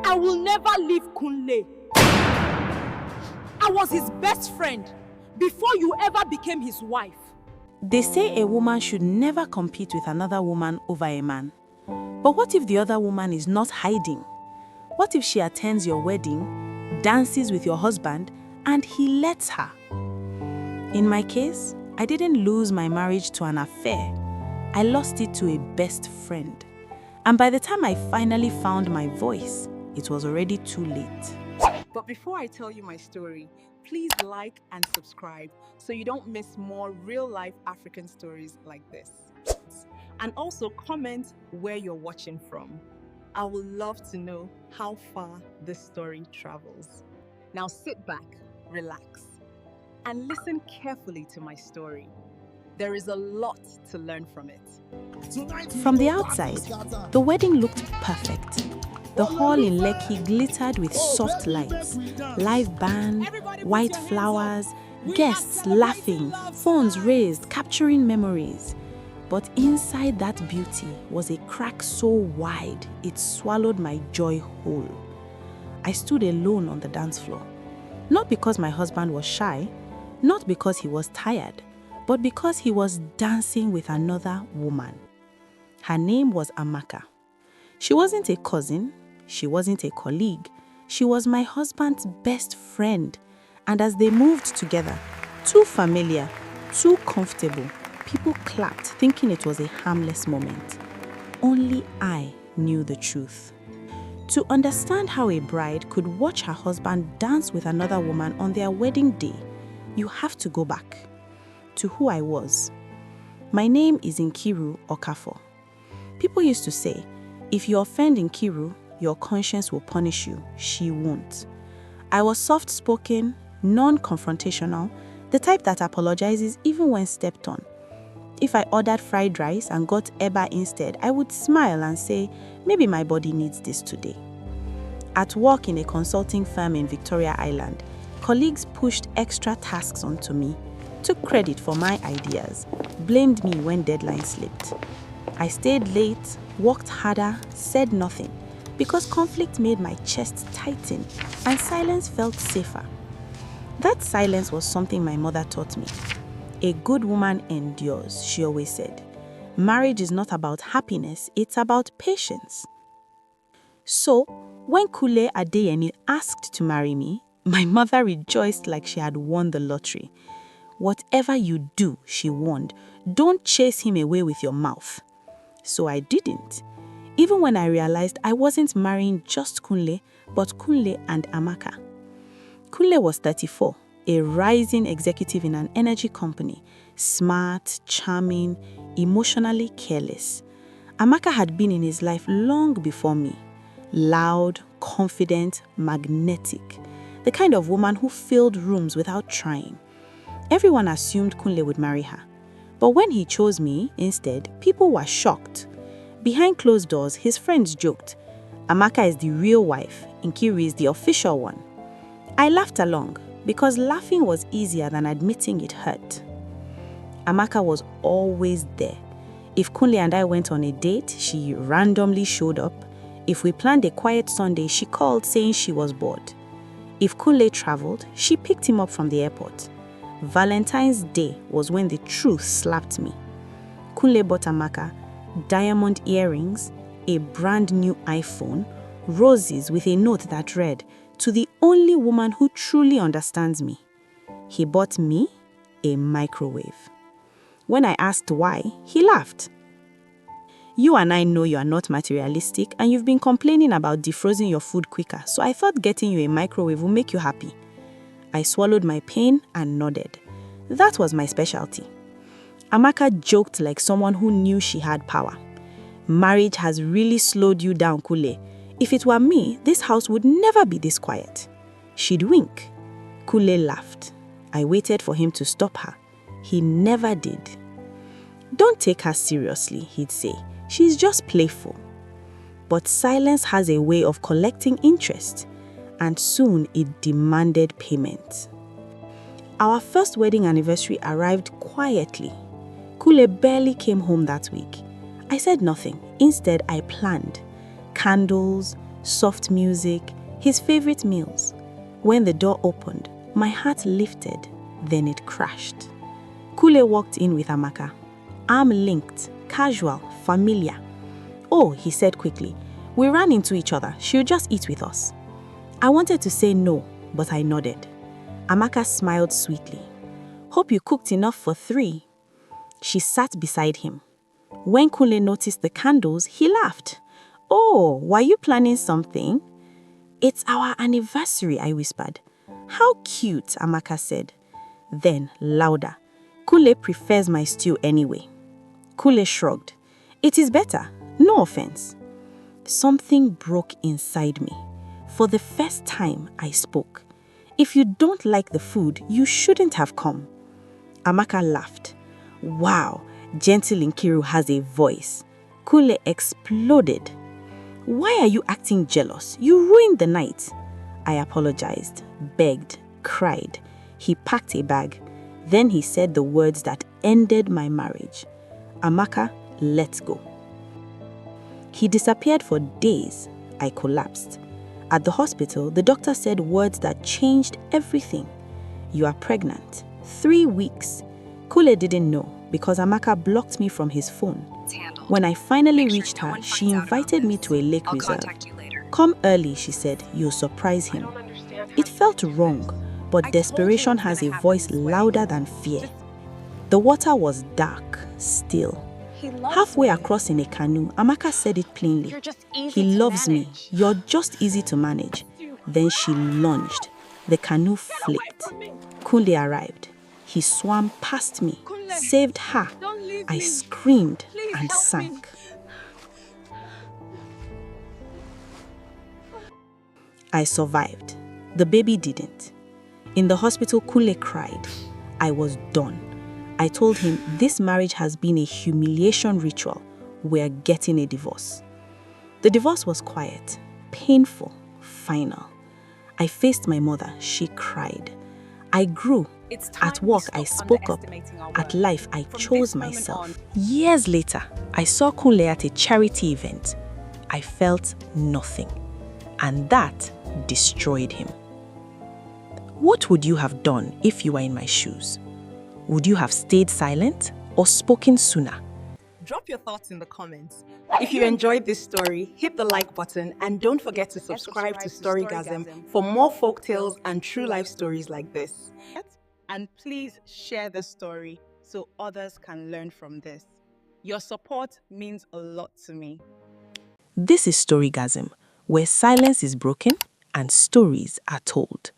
I will never leave Kunle. I was his best friend before you ever became his wife. They say a woman should never compete with another woman over a man. But what if the other woman is not hiding? What if she attends your wedding, dances with your husband, and he lets her? In my case, I didn't lose my marriage to an affair. I lost it to a best friend. And by the time I finally found my voice, it was already too late. But before I tell you my story, please like and subscribe so you don't miss more real-life African stories like this. And also comment where you're watching from. I would love to know how far this story travels. Now sit back, relax, and listen carefully to my story. There is a lot to learn from it. From the outside, the wedding looked perfect. The hall in Lekki glittered with soft lights, live band, white flowers, guests laughing, phones raised, capturing memories. But inside that beauty was a crack so wide it swallowed my joy whole. I stood alone on the dance floor. Not because my husband was shy, not because he was tired, but because he was dancing with another woman. Her name was Amaka. She wasn't a cousin, she wasn't a colleague, she was my husband's best friend. And as they moved together, too familiar, too comfortable, people clapped thinking it was a harmless moment. Only I knew the truth. To understand how a bride could watch her husband dance with another woman on their wedding day, you have to go back to who I was. My name is Nkiru Okafor. People used to say, if you offend Nkiru, your conscience will punish you. She won't. I was soft-spoken, non-confrontational, the type that apologizes even when stepped on. If I ordered fried rice and got eba instead, I would smile and say, maybe my body needs this today. At work in a consulting firm in Victoria Island, colleagues pushed extra tasks onto me, took credit for my ideas, blamed me when deadlines slipped. I stayed late, worked harder, said nothing, because conflict made my chest tighten and silence felt safer. That silence was something my mother taught me. A good woman endures, she always said. Marriage is not about happiness, it's about patience. So, when Kule Adeyemi asked to marry me, my mother rejoiced like she had won the lottery. Whatever you do, she warned, don't chase him away with your mouth. So I didn't. Even when I realized I wasn't marrying just Kunle, but Kunle and Amaka. Kunle was 34, a rising executive in an energy company, smart, charming, emotionally careless. Amaka had been in his life long before me. Loud, confident, magnetic. The kind of woman who filled rooms without trying. Everyone assumed Kunle would marry her. But when he chose me instead, people were shocked. Behind closed doors, his friends joked, Amaka is the real wife, Nkiru is the official one. I laughed along because laughing was easier than admitting it hurt. Amaka was always there. If Kunle and I went on a date, she randomly showed up. If we planned a quiet Sunday, she called saying she was bored. If Kunle traveled, she picked him up from the airport. Valentine's Day was when the truth slapped me. Kunle bought Amaka diamond earrings, a brand new iPhone, roses with a note that read, to the only woman who truly understands me. He bought me a microwave. When I asked why, he laughed. You and I know you are not materialistic and you've been complaining about defrosting your food quicker, so I thought getting you a microwave will make you happy. I swallowed my pain and nodded. That was my specialty. Amaka joked like someone who knew she had power. Marriage has really slowed you down, Kule. If it were me, this house would never be this quiet. She'd wink. Kule laughed. I waited for him to stop her. He never did. Don't take her seriously, he'd say. She's just playful. But silence has a way of collecting interest, and soon it demanded payment. Our first wedding anniversary arrived quietly. Kule barely came home that week. I said nothing. Instead, I planned. Candles, soft music, his favorite meals. When the door opened, my heart lifted, then it crashed. Kule walked in with Amaka. Arm linked, casual, familiar. "Oh," he said quickly. "We ran into each other. She'll just eat with us." I wanted to say no, but I nodded. Amaka smiled sweetly. "Hope you cooked enough for 3. She sat beside him. When Kule noticed the candles, he laughed. "Oh, were you planning something?" "It's our anniversary," I whispered. "How cute," Amaka said. Then, louder, "Kule prefers my stew anyway." Kule shrugged. "It is better. No offense." Something broke inside me. For the first time, I spoke. "If you don't like the food, you shouldn't have come." Amaka laughed. "Wow, gentle Nkiru has a voice." Kule exploded. "Why are you acting jealous? You ruined the night." I apologized, begged, cried. He packed a bag. Then he said the words that ended my marriage. "Amaka, let's go." He disappeared for days. I collapsed. At the hospital, the doctor said words that changed everything. "You are pregnant. 3 weeks." Kule didn't know because Amaka blocked me from his phone. When I finally reached her, she invited me to a lake reserve. "Come early," she said. "You'll surprise him." It felt wrong, but desperation has a voice louder than fear. The water was dark, still. Halfway across in a canoe, Amaka said it plainly. "He loves me. You're just easy to manage." Then she lunged. The canoe flipped. Kunle arrived. He swam past me, saved her. I screamed and sank. I survived. The baby didn't. In the hospital, Kule cried. I was done. I told him this marriage has been a humiliation ritual. We're getting a divorce. The divorce was quiet, painful, final. I faced my mother. She cried. I grew. At work, I spoke up. At life, I chose myself. Years later, I saw Kunle at a charity event. I felt nothing. And that destroyed him. What would you have done if you were in my shoes? Would you have stayed silent or spoken sooner? Drop your thoughts in the comments. If you enjoyed this story, hit the like button and don't forget to subscribe to StoryGasm for more folktales and true life stories like this. And please share the story so others can learn from this. Your support means a lot to me. This is StoryGasm, where silence is broken and stories are told.